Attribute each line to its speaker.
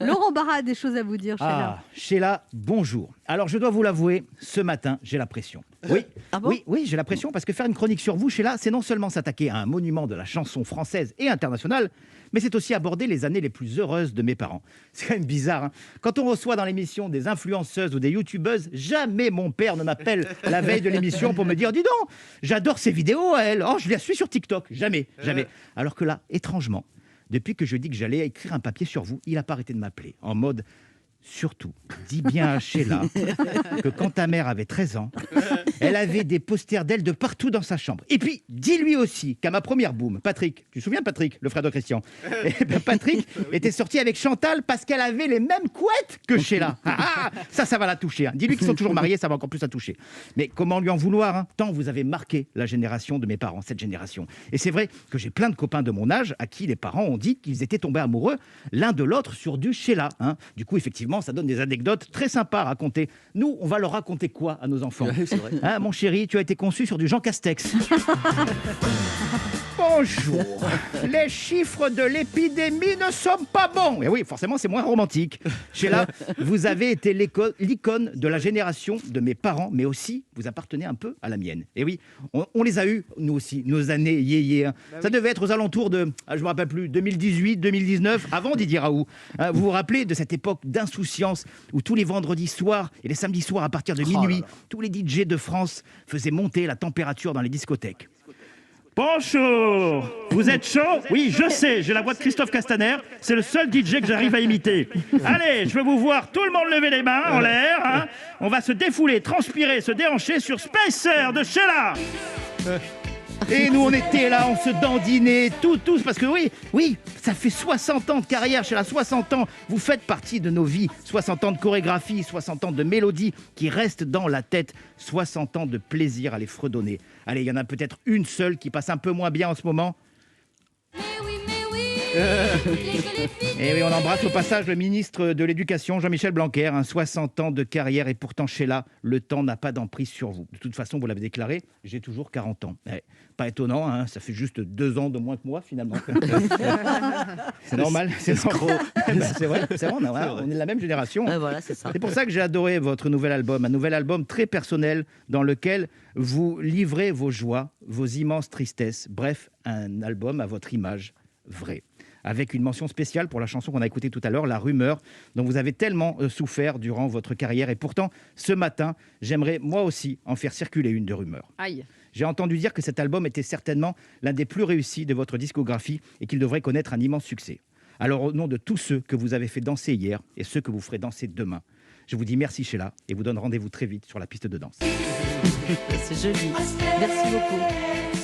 Speaker 1: Laurent Barra a des choses à vous dire, Sheila.
Speaker 2: Ah, Sheila, bonjour. Alors, je dois vous l'avouer, ce matin, j'ai la pression. Oui,
Speaker 1: Ah bon
Speaker 2: oui, j'ai la pression parce que faire une chronique sur vous, Sheila, c'est non seulement s'attaquer à un monument de la chanson française et internationale, mais c'est aussi aborder les années les plus heureuses de mes parents. C'est quand même bizarre, hein. Quand on reçoit dans l'émission des influenceuses ou des youtubeuses, jamais mon père ne m'appelle la veille de l'émission pour me dire « Dis donc, j'adore ces vidéos, elle. Oh, je la suis sur TikTok. » Jamais, jamais. Alors que là, étrangement, depuis que je dis que j'allais écrire un papier sur vous, il n'a pas arrêté de m'appeler en mode « Surtout, dis bien à Sheila que quand ta mère avait 13 ans, elle avait des posters d'elle de partout dans sa chambre. Et puis, dis-lui aussi qu'à ma première boum, Patrick, tu te souviens Patrick, le frère de Christian, eh ben, Patrick était sorti avec Chantal parce qu'elle avait les mêmes couettes que Sheila. Ça va la toucher. Hein. Dis-lui qu'ils sont toujours mariés, ça va encore plus la toucher. Mais comment lui en vouloir, hein, tant vous avez marqué la génération de mes parents, cette génération. Et c'est vrai que j'ai plein de copains de mon âge à qui les parents ont dit qu'ils étaient tombés amoureux l'un de l'autre sur du Sheila. Hein. Du coup, effectivement, ça donne des anecdotes très sympas à raconter. Nous, on va leur raconter quoi à nos enfants?
Speaker 3: Ouais, c'est vrai.
Speaker 2: Hein, mon chéri, tu as été conçu sur du Jean Castex. Bonjour. Les chiffres de l'épidémie ne sont pas bons. Et oui, forcément, c'est moins romantique. Sheila, vous avez été l'icône de la génération de mes parents, mais aussi, vous appartenez un peu à la mienne. Et oui, on les a eus, nous aussi, nos années yéyé. Hein. Ça devait être aux alentours de, je ne me rappelle plus, 2018, 2019, avant Didier Raoult. Hein, vous vous rappelez de cette époque d'insouciance où tous les vendredis soirs et les samedis soirs, à partir de minuit, tous les DJ de France faisaient monter la température dans les discothèques. Bonjour, vous êtes chaud? Oui, je sais, j'ai la voix de Christophe Castaner, c'est le seul DJ que j'arrive à imiter. Allez, je veux vous voir tout le monde lever les mains en l'air. Hein. On va se défouler, transpirer, se déhancher sur Spacer de Sheila. Et nous, on était là, on se dandinait, tous, parce que oui, ça fait 60 ans de carrière, Sheila, 60 ans. Vous faites partie de nos vies, 60 ans de chorégraphie, 60 ans de mélodie qui restent dans la tête, 60 ans de plaisir à les fredonner. Allez, il y en a peut-être une seule qui passe un peu moins bien en ce moment. Et oui, on embrasse au passage le ministre de l'Éducation, Jean-Michel Blanquer, 60 ans de carrière et pourtant Sheila, le temps n'a pas d'emprise sur vous. De toute façon, vous l'avez déclaré, j'ai toujours 40 ans. Pas étonnant, hein, ça fait juste 2 ans de moins que moi finalement. C'est normal, c'est vrai, on est de la même génération.
Speaker 4: Voilà, c'est ça.
Speaker 2: C'est pour ça que j'ai adoré votre nouvel album, un nouvel album très personnel dans lequel vous livrez vos joies, vos immenses tristesses, bref, un album à votre image vraie. Avec une mention spéciale pour la chanson qu'on a écoutée tout à l'heure, La Rumeur, dont vous avez tellement souffert durant votre carrière. Et pourtant, ce matin, j'aimerais moi aussi en faire circuler une de rumeur.
Speaker 1: Aïe.
Speaker 2: J'ai entendu dire que cet album était certainement l'un des plus réussis de votre discographie et qu'il devrait connaître un immense succès. Alors, au nom de tous ceux que vous avez fait danser hier et ceux que vous ferez danser demain, je vous dis merci Sheila et vous donne rendez-vous très vite sur la piste de danse.
Speaker 4: C'est joli. Merci beaucoup.